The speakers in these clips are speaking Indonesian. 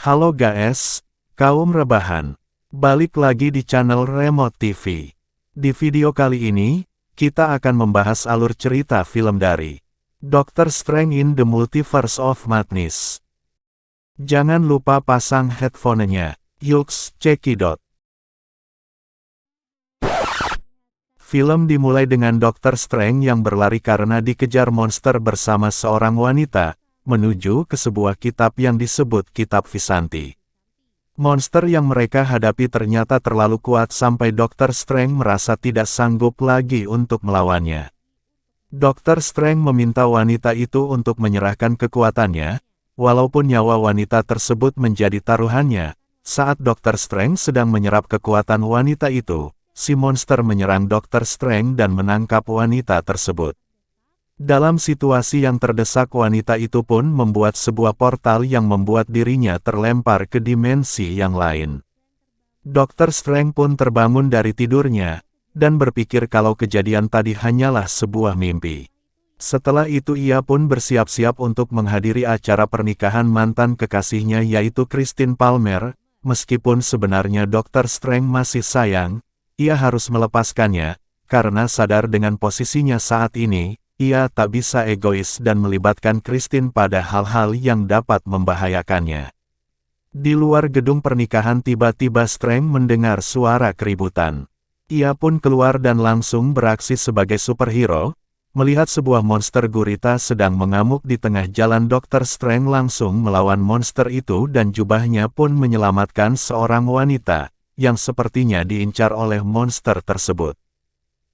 Halo guys, kaum rebahan. Balik lagi di channel Remote TV. Di video kali ini, kita akan membahas alur cerita film dari Doctor Strange in the Multiverse of Madness. Jangan lupa pasang headphone-nya. Yuks, cekidot. Film dimulai dengan Doctor Strange yang berlari karena dikejar monster bersama seorang wanita, menuju ke sebuah kitab yang disebut Kitab Visanti. Monster yang mereka hadapi ternyata terlalu kuat sampai Dr. Strange merasa tidak sanggup lagi untuk melawannya. Dr. Strange meminta wanita itu untuk menyerahkan kekuatannya, walaupun nyawa wanita tersebut menjadi taruhannya. Saat Dr. Strange sedang menyerap kekuatan wanita itu, si monster menyerang Dr. Strange dan menangkap wanita tersebut. Dalam situasi yang terdesak, wanita itu pun membuat sebuah portal yang membuat dirinya terlempar ke dimensi yang lain. Dr. Strange pun terbangun dari tidurnya, dan berpikir kalau kejadian tadi hanyalah sebuah mimpi. Setelah itu ia pun bersiap-siap untuk menghadiri acara pernikahan mantan kekasihnya yaitu Christine Palmer. Meskipun sebenarnya Dr. Strange masih sayang, ia harus melepaskannya, karena sadar dengan posisinya saat ini, ia tak bisa egois dan melibatkan Christine pada hal-hal yang dapat membahayakannya. Di luar gedung pernikahan tiba-tiba Strange mendengar suara keributan. Ia pun keluar dan langsung beraksi sebagai superhero. Melihat sebuah monster gurita sedang mengamuk di tengah jalan, Dr. Strange langsung melawan monster itu dan jubahnya pun menyelamatkan seorang wanita, yang sepertinya diincar oleh monster tersebut.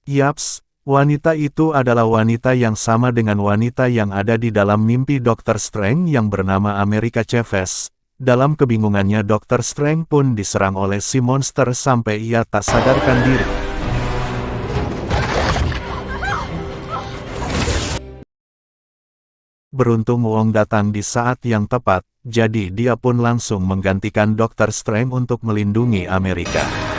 Yaps. Wanita itu adalah wanita yang sama dengan wanita yang ada di dalam mimpi Dr. Strange yang bernama America Chavez. Dalam kebingungannya Dr. Strange pun diserang oleh si monster sampai ia tak sadarkan diri. Beruntung Wong datang di saat yang tepat, jadi dia pun langsung menggantikan Dr. Strange untuk melindungi Amerika.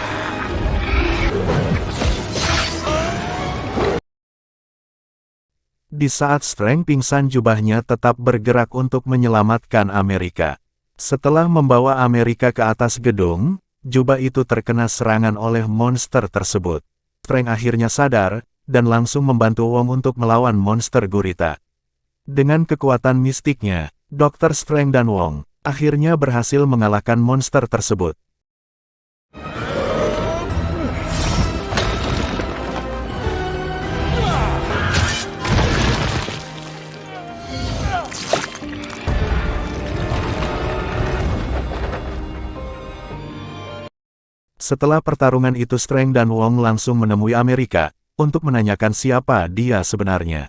Di saat Strange pingsan, jubahnya tetap bergerak untuk menyelamatkan Amerika. Setelah membawa Amerika ke atas gedung, jubah itu terkena serangan oleh monster tersebut. Strange akhirnya sadar, dan langsung membantu Wong untuk melawan monster gurita. Dengan kekuatan mistiknya, Dr. Strange dan Wong akhirnya berhasil mengalahkan monster tersebut. Setelah pertarungan itu Strange dan Wong langsung menemui Amerika, untuk menanyakan siapa dia sebenarnya.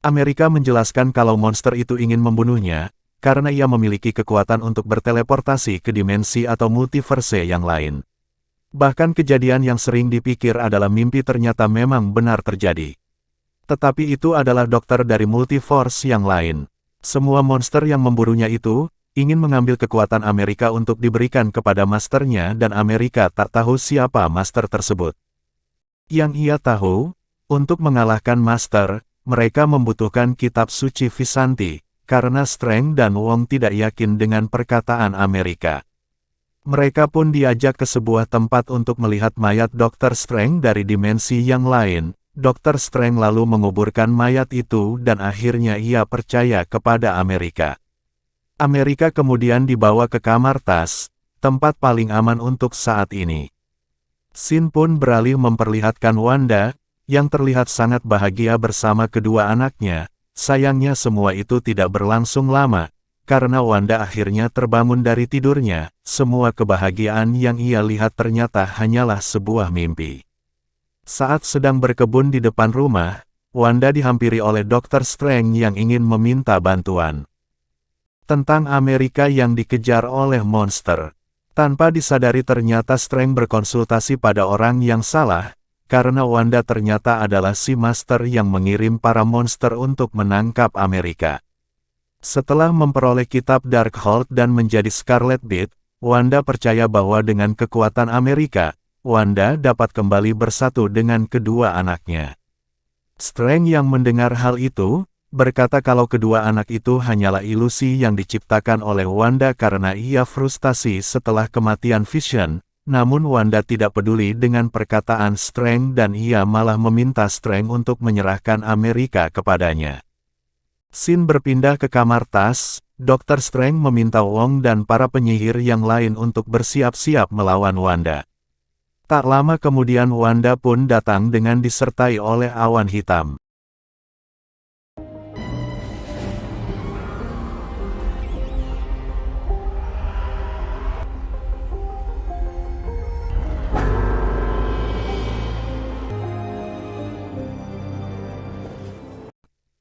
Amerika menjelaskan kalau monster itu ingin membunuhnya, karena ia memiliki kekuatan untuk berteleportasi ke dimensi atau multiverse yang lain. Bahkan kejadian yang sering dipikir adalah mimpi ternyata memang benar terjadi. Tetapi itu adalah dokter dari multiverse yang lain. Semua monster yang memburunya itu ingin mengambil kekuatan Amerika untuk diberikan kepada masternya, dan Amerika tak tahu siapa master tersebut. Yang ia tahu, untuk mengalahkan master, mereka membutuhkan kitab suci Visanti, karena Strange dan Wong tidak yakin dengan perkataan Amerika. Mereka pun diajak ke sebuah tempat untuk melihat mayat Dr. Strange dari dimensi yang lain. Dr. Strange lalu menguburkan mayat itu dan akhirnya ia percaya kepada Amerika. Amerika kemudian dibawa ke kamar tas, tempat paling aman untuk saat ini. Scene pun beralih memperlihatkan Wanda, yang terlihat sangat bahagia bersama kedua anaknya. Sayangnya semua itu tidak berlangsung lama, karena Wanda akhirnya terbangun dari tidurnya. Semua kebahagiaan yang ia lihat ternyata hanyalah sebuah mimpi. Saat sedang berkebun di depan rumah, Wanda dihampiri oleh Dr. Strange yang ingin meminta bantuan tentang Amerika yang dikejar oleh monster. Tanpa disadari ternyata Strange berkonsultasi pada orang yang salah, karena Wanda ternyata adalah si master yang mengirim para monster untuk menangkap Amerika. Setelah memperoleh kitab Darkhold dan menjadi Scarlet Beast, Wanda percaya bahwa dengan kekuatan Amerika, Wanda dapat kembali bersatu dengan kedua anaknya. Strange yang mendengar hal itu, berkata kalau kedua anak itu hanyalah ilusi yang diciptakan oleh Wanda karena ia frustasi setelah kematian Vision. Namun Wanda tidak peduli dengan perkataan Strange dan ia malah meminta Strange untuk menyerahkan Amerika kepadanya. Scene berpindah ke kamar Tas. Dr. Strange meminta Wong dan para penyihir yang lain untuk bersiap-siap melawan Wanda. Tak lama kemudian Wanda pun datang dengan disertai oleh awan hitam.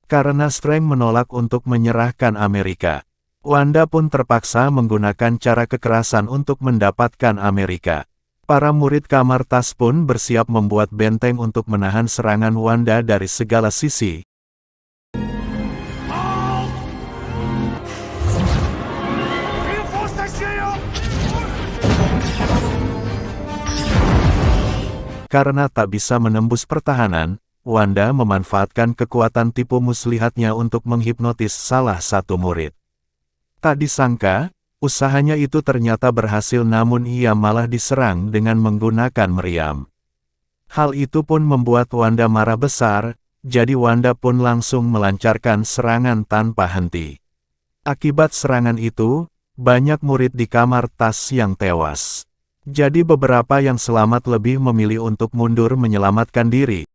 Karena Strange menolak untuk menyerahkan Amerika, Wanda pun terpaksa menggunakan cara kekerasan untuk mendapatkan Amerika. Para murid kamar Tas pun bersiap membuat benteng untuk menahan serangan Wanda dari segala sisi. Karena tak bisa menembus pertahanan, Wanda memanfaatkan kekuatan tipu muslihatnya untuk menghipnotis salah satu murid. Tak disangka, usahanya itu ternyata berhasil namun ia malah diserang dengan menggunakan meriam. Hal itu pun membuat Wanda marah besar, jadi Wanda pun langsung melancarkan serangan tanpa henti. Akibat serangan itu, banyak murid di kamar Tas yang tewas. Jadi beberapa yang selamat lebih memilih untuk mundur menyelamatkan diri.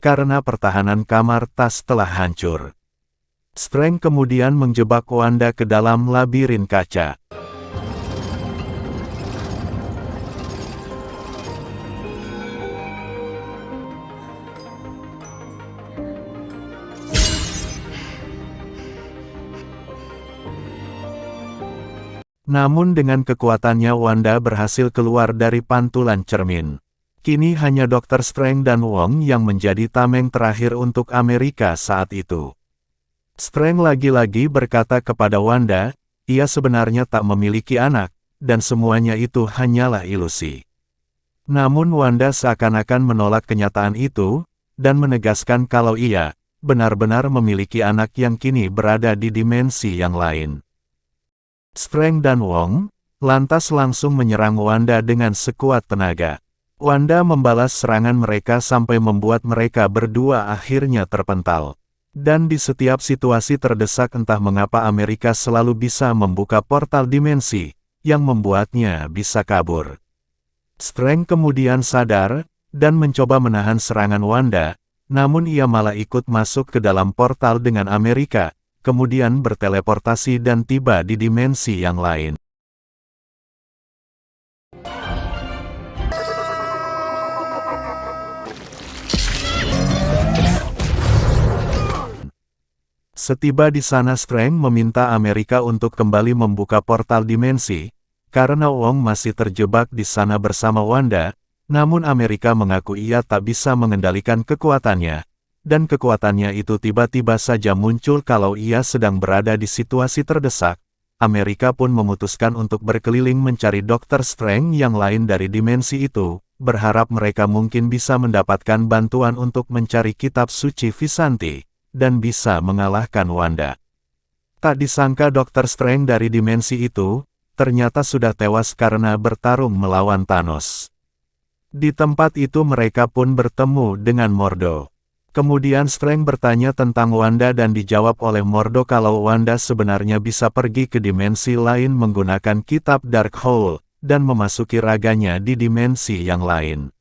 Karena pertahanan kamar Tas telah hancur. Strange kemudian menjebak Wanda ke dalam labirin kaca. Namun dengan kekuatannya Wanda berhasil keluar dari pantulan cermin. Kini hanya Dr. Strange dan Wong yang menjadi tameng terakhir untuk Amerika saat itu. Strange lagi-lagi berkata kepada Wanda, ia sebenarnya tak memiliki anak, dan semuanya itu hanyalah ilusi. Namun Wanda seakan-akan menolak kenyataan itu, dan menegaskan kalau ia benar-benar memiliki anak yang kini berada di dimensi yang lain. Strange dan Wong lantas langsung menyerang Wanda dengan sekuat tenaga. Wanda membalas serangan mereka sampai membuat mereka berdua akhirnya terpental. Dan di setiap situasi terdesak entah mengapa Amerika selalu bisa membuka portal dimensi, yang membuatnya bisa kabur. Strange kemudian sadar, dan mencoba menahan serangan Wanda, namun ia malah ikut masuk ke dalam portal dengan Amerika, kemudian berteleportasi dan tiba di dimensi yang lain. Setiba di sana Strange meminta Amerika untuk kembali membuka portal dimensi, karena Wong masih terjebak di sana bersama Wanda, namun Amerika mengaku ia tak bisa mengendalikan kekuatannya, dan kekuatannya itu tiba-tiba saja muncul kalau ia sedang berada di situasi terdesak. Amerika pun memutuskan untuk berkeliling mencari Dr. Strange yang lain dari dimensi itu, berharap mereka mungkin bisa mendapatkan bantuan untuk mencari kitab suci Visanti, dan bisa mengalahkan Wanda. Tak disangka Dr. Strange dari dimensi itu, ternyata sudah tewas karena bertarung melawan Thanos. Di tempat itu mereka pun bertemu dengan Mordo. Kemudian Strange bertanya tentang Wanda dan dijawab oleh Mordo kalau Wanda sebenarnya bisa pergi ke dimensi lain menggunakan kitab Darkhold, dan memasuki raganya di dimensi yang lain.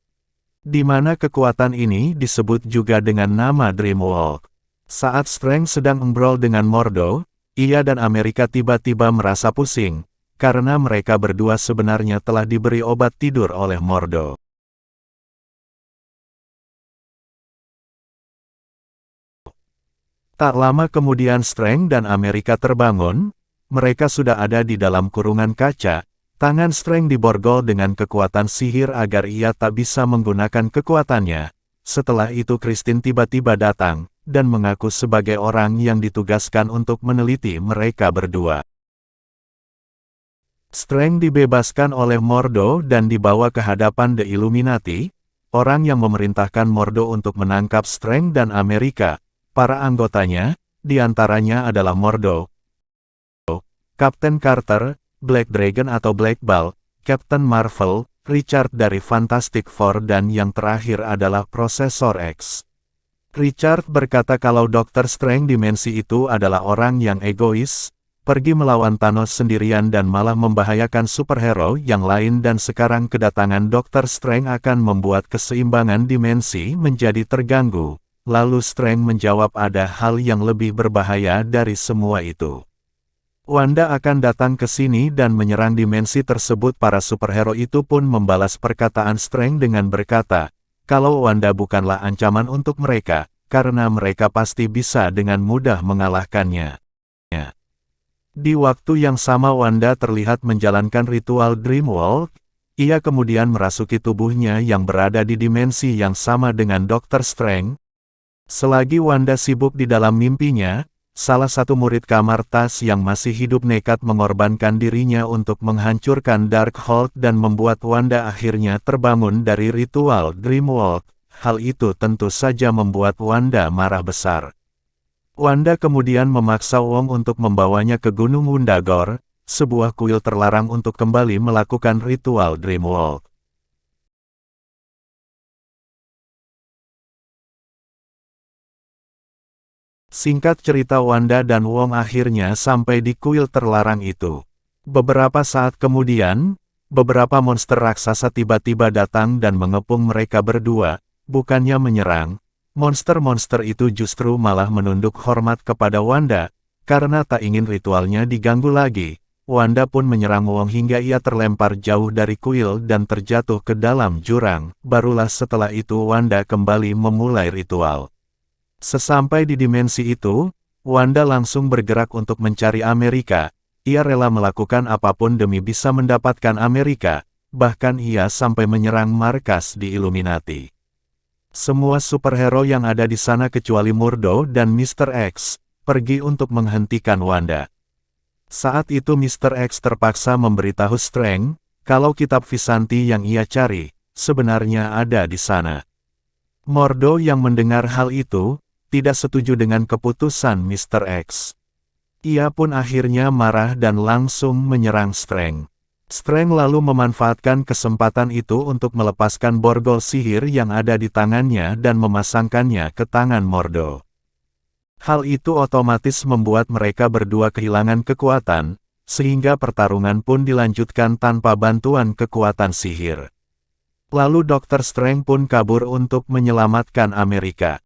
Di mana kekuatan ini disebut juga dengan nama Dreamwalk. Saat Strange sedang ngobrol dengan Mordo, ia dan Amerika tiba-tiba merasa pusing, karena mereka berdua sebenarnya telah diberi obat tidur oleh Mordo. Tak lama kemudian Strange dan Amerika terbangun, mereka sudah ada di dalam kurungan kaca, tangan Strange diborgol dengan kekuatan sihir agar ia tak bisa menggunakan kekuatannya. Setelah itu Christine tiba-tiba datang, dan mengaku sebagai orang yang ditugaskan untuk meneliti mereka berdua. Strange dibebaskan oleh Mordo dan dibawa ke hadapan The Illuminati. orang yang memerintahkan Mordo untuk menangkap Strange dan Amerika. Para anggotanya, diantaranya adalah Mordo, Kapten Carter, Black Dragon atau Black Bolt, Captain Marvel, Richard dari Fantastic Four dan yang terakhir adalah Profesor X. Richard berkata kalau Dr. Strange dimensi itu adalah orang yang egois, pergi melawan Thanos sendirian dan malah membahayakan superhero yang lain dan sekarang kedatangan Dr. Strange akan membuat keseimbangan dimensi menjadi terganggu. Lalu Strange menjawab ada hal yang lebih berbahaya dari semua itu. Wanda akan datang ke sini dan menyerang dimensi tersebut. Para superhero itu pun membalas perkataan Strange dengan berkata, kalau Wanda bukanlah ancaman untuk mereka, karena mereka pasti bisa dengan mudah mengalahkannya. Di waktu yang sama Wanda terlihat menjalankan ritual Dreamwalk, ia kemudian merasuki tubuhnya yang berada di dimensi yang sama dengan Dr. Strange. Selagi Wanda sibuk di dalam mimpinya, salah satu murid kamar Tas yang masih hidup nekat mengorbankan dirinya untuk menghancurkan Darkhold dan membuat Wanda akhirnya terbangun dari ritual Dreamwalk. Hal itu tentu saja membuat Wanda marah besar. Wanda kemudian memaksa Wong untuk membawanya ke Gunung Wundagore, sebuah kuil terlarang untuk kembali melakukan ritual Dreamwalk. Singkat cerita Wanda dan Wong akhirnya sampai di kuil terlarang itu. Beberapa saat kemudian, beberapa monster raksasa tiba-tiba datang dan mengepung mereka berdua, bukannya menyerang. Monster-monster itu justru malah menunduk hormat kepada Wanda, karena tak ingin ritualnya diganggu lagi. Wanda pun menyerang Wong hingga ia terlempar jauh dari kuil dan terjatuh ke dalam jurang. Barulah setelah itu Wanda kembali memulai ritual. Sesampai di dimensi itu, Wanda langsung bergerak untuk mencari Amerika. Ia rela melakukan apapun demi bisa mendapatkan Amerika, bahkan ia sampai menyerang markas di Illuminati. Semua superhero yang ada di sana kecuali Mordo dan Mr. X, pergi untuk menghentikan Wanda. Saat itu Mr. X terpaksa memberitahu Strange, kalau kitab Visanti yang ia cari, sebenarnya ada di sana. Mordo yang mendengar hal itu, tidak setuju dengan keputusan Mr. X. Ia pun akhirnya marah dan langsung menyerang Strange. Strange lalu memanfaatkan kesempatan itu untuk melepaskan borgol sihir yang ada di tangannya dan memasangkannya ke tangan Mordo. Hal itu otomatis membuat mereka berdua kehilangan kekuatan, sehingga pertarungan pun dilanjutkan tanpa bantuan kekuatan sihir. Lalu Dr. Strange pun kabur untuk menyelamatkan Amerika.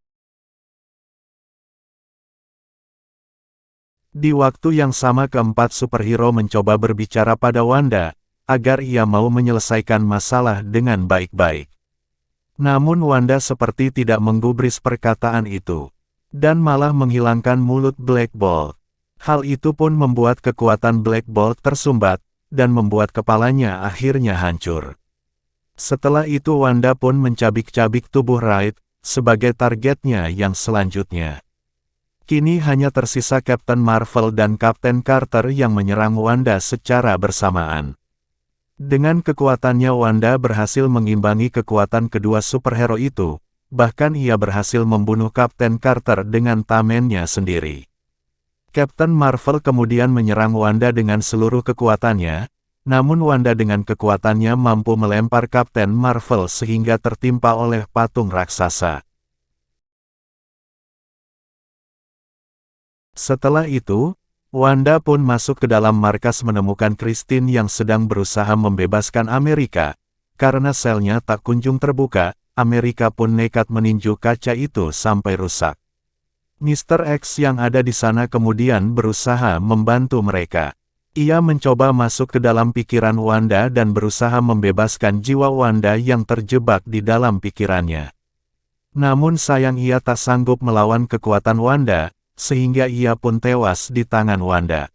Di waktu yang sama keempat superhero mencoba berbicara pada Wanda, agar ia mau menyelesaikan masalah dengan baik-baik. Namun Wanda seperti tidak menggubris perkataan itu, dan malah menghilangkan mulut Black Bolt. Hal itu pun membuat kekuatan Black Bolt tersumbat, dan membuat kepalanya akhirnya hancur. Setelah itu Wanda pun mencabik-cabik tubuh Wright, sebagai targetnya yang selanjutnya. Kini hanya tersisa Captain Marvel dan Kapten Carter yang menyerang Wanda secara bersamaan. Dengan kekuatannya Wanda berhasil mengimbangi kekuatan kedua superhero itu, bahkan ia berhasil membunuh Kapten Carter dengan tamennya sendiri. Captain Marvel kemudian menyerang Wanda dengan seluruh kekuatannya, namun Wanda dengan kekuatannya mampu melempar Kapten Marvel sehingga tertimpa oleh patung raksasa. Setelah itu, Wanda pun masuk ke dalam markas menemukan Christine yang sedang berusaha membebaskan Amerika. Karena selnya tak kunjung terbuka, Amerika pun nekat meninju kaca itu sampai rusak. Mr. X yang ada di sana kemudian berusaha membantu mereka. Ia mencoba masuk ke dalam pikiran Wanda dan berusaha membebaskan jiwa Wanda yang terjebak di dalam pikirannya. Namun sayang ia tak sanggup melawan kekuatan Wanda, sehingga ia pun tewas di tangan Wanda.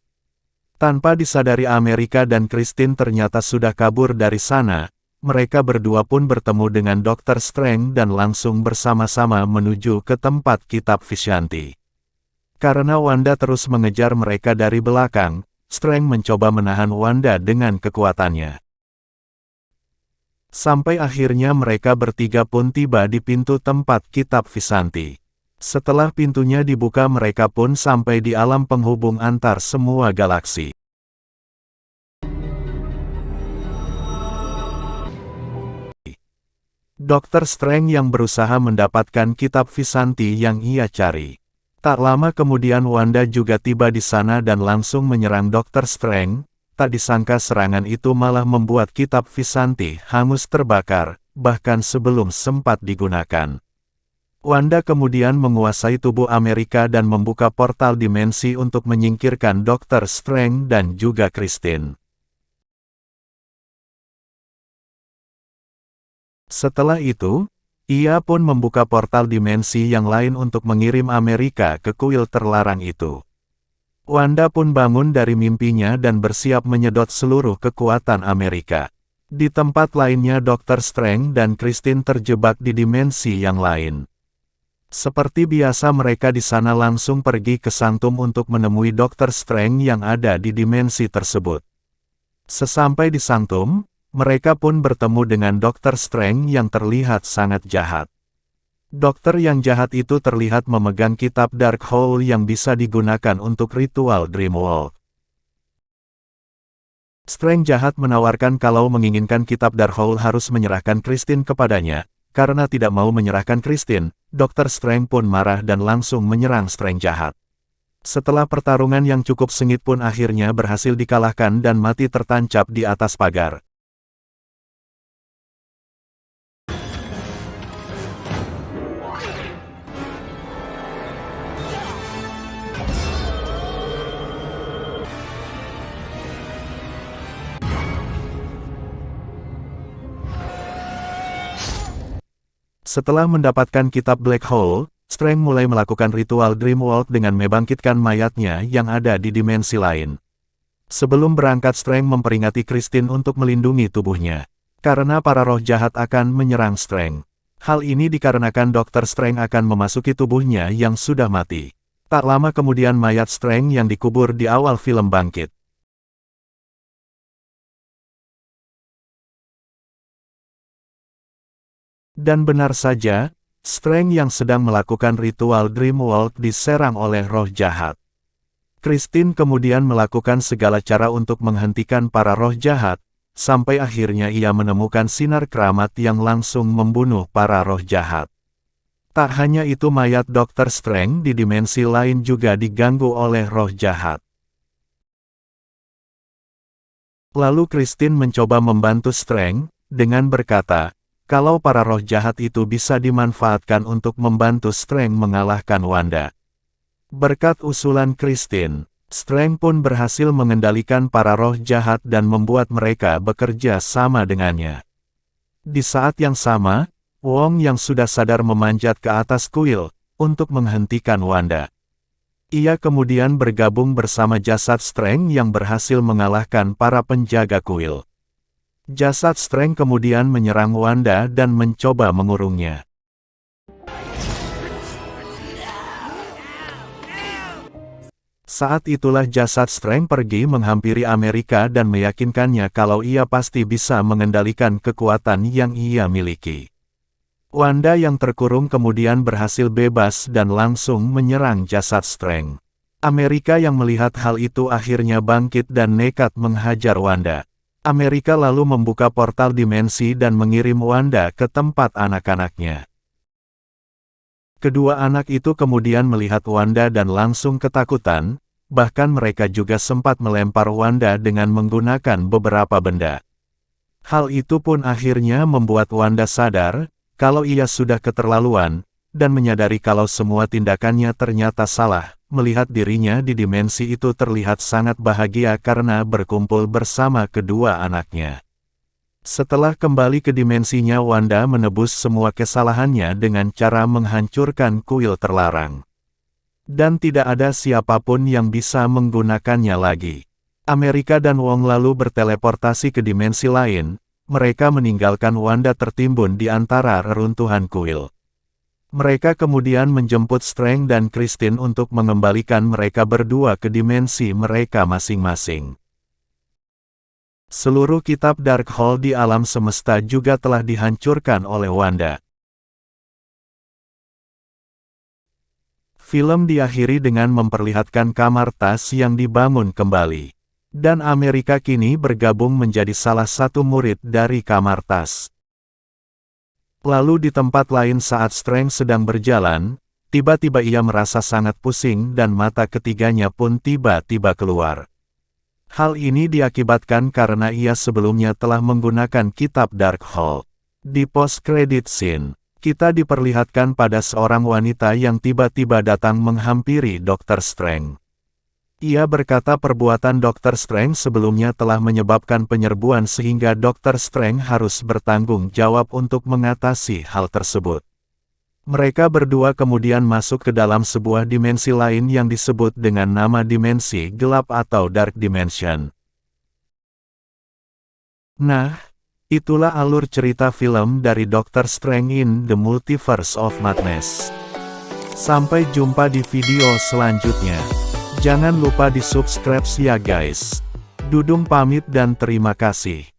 Tanpa disadari Amerika dan Christine ternyata sudah kabur dari sana, mereka berdua pun bertemu dengan Dr. Strange dan langsung bersama-sama menuju ke tempat kitab Vishanti. Karena Wanda terus mengejar mereka dari belakang, Strange mencoba menahan Wanda dengan kekuatannya. Sampai akhirnya mereka bertiga pun tiba di pintu tempat kitab Visanti. Setelah pintunya dibuka mereka pun sampai di alam penghubung antar semua galaksi. Dr. Strange yang berusaha mendapatkan kitab Visanti yang ia cari. Tak lama kemudian Wanda juga tiba di sana dan langsung menyerang Dr. Strange. Tak disangka serangan itu malah membuat kitab Visanti hangus terbakar, bahkan sebelum sempat digunakan. Wanda kemudian menguasai tubuh Amerika dan membuka portal dimensi untuk menyingkirkan Dr. Strange dan juga Christine. Setelah itu, ia pun membuka portal dimensi yang lain untuk mengirim Amerika ke kuil terlarang itu. Wanda pun bangun dari mimpinya dan bersiap menyedot seluruh kekuatan Amerika. Di tempat lainnya Dr. Strange dan Christine terjebak di dimensi yang lain. Seperti biasa mereka di sana langsung pergi ke Sanctum untuk menemui Dr. Strange yang ada di dimensi tersebut. Sesampai di Sanctum, mereka pun bertemu dengan Dr. Strange yang terlihat sangat jahat. Dokter yang jahat itu terlihat memegang kitab Darkhold yang bisa digunakan untuk ritual Dreamwalk. Strange jahat menawarkan kalau menginginkan kitab Darkhold harus menyerahkan Christine kepadanya. Karena tidak mau menyerahkan Christine, Dr. Strange pun marah dan langsung menyerang Strange jahat. Setelah pertarungan yang cukup sengit pun akhirnya berhasil dikalahkan dan mati tertancap di atas pagar. Setelah mendapatkan kitab Black Hole, Strange mulai melakukan ritual Dreamwalk dengan membangkitkan mayatnya yang ada di dimensi lain. Sebelum berangkat Strange memperingati Christine untuk melindungi tubuhnya. Karena para roh jahat akan menyerang Strange. Hal ini dikarenakan Dr. Strange akan memasuki tubuhnya yang sudah mati. Tak lama kemudian mayat Strange yang dikubur di awal film bangkit. Dan benar saja, Strange yang sedang melakukan ritual Dreamwalk diserang oleh roh jahat. Christine kemudian melakukan segala cara untuk menghentikan para roh jahat, sampai akhirnya ia menemukan sinar keramat yang langsung membunuh para roh jahat. Tak hanya itu mayat Dr. Strange di dimensi lain juga diganggu oleh roh jahat. Lalu Christine mencoba membantu Strange, dengan berkata, kalau para roh jahat itu bisa dimanfaatkan untuk membantu Strange mengalahkan Wanda. Berkat usulan Christine, Strange pun berhasil mengendalikan para roh jahat dan membuat mereka bekerja sama dengannya. Di saat yang sama, Wong yang sudah sadar memanjat ke atas kuil, untuk menghentikan Wanda. Ia kemudian bergabung bersama jasad Strange yang berhasil mengalahkan para penjaga kuil. Jasad Strange kemudian menyerang Wanda dan mencoba mengurungnya. Saat itulah jasad Strange pergi menghampiri Amerika dan meyakinkannya kalau ia pasti bisa mengendalikan kekuatan yang ia miliki. Wanda yang terkurung kemudian berhasil bebas dan langsung menyerang jasad Strange. Amerika yang melihat hal itu akhirnya bangkit dan nekat menghajar Wanda. Amerika lalu membuka portal dimensi dan mengirim Wanda ke tempat anak-anaknya. Kedua anak itu kemudian melihat Wanda dan langsung ketakutan, bahkan mereka juga sempat melempar Wanda dengan menggunakan beberapa benda. Hal itu pun akhirnya membuat Wanda sadar, kalau ia sudah keterlaluan, dan menyadari kalau semua tindakannya ternyata salah. Melihat dirinya di dimensi itu terlihat sangat bahagia karena berkumpul bersama kedua anaknya. Setelah kembali ke dimensinya, Wanda menebus semua kesalahannya dengan cara menghancurkan kuil terlarang. Dan tidak ada siapapun yang bisa menggunakannya lagi. Amerika dan Wong lalu berteleportasi ke dimensi lain, mereka meninggalkan Wanda tertimbun di antara reruntuhan kuil. Mereka kemudian menjemput Strange dan Christine untuk mengembalikan mereka berdua ke dimensi mereka masing-masing. Seluruh kitab Darkhold di alam semesta juga telah dihancurkan oleh Wanda. Film diakhiri dengan memperlihatkan kamar tas yang dibangun kembali. Dan Amerika kini bergabung menjadi salah satu murid dari kamar tas. Lalu di tempat lain saat Strange sedang berjalan, tiba-tiba ia merasa sangat pusing dan mata ketiganya pun tiba-tiba keluar. Hal ini diakibatkan karena ia sebelumnya telah menggunakan kitab Darkhold. Di post-credit scene, kita diperlihatkan pada seorang wanita yang tiba-tiba datang menghampiri Dr. Strange. Ia berkata perbuatan Dr. Strange sebelumnya telah menyebabkan penyerbuan sehingga Dr. Strange harus bertanggung jawab untuk mengatasi hal tersebut. Mereka berdua kemudian masuk ke dalam sebuah dimensi lain yang disebut dengan nama dimensi gelap atau Dark Dimension. Nah, itulah alur cerita film dari Doctor Strange in the Multiverse of Madness. Sampai jumpa di video selanjutnya. Jangan lupa di subscribe ya guys. Dudung pamit dan terima kasih.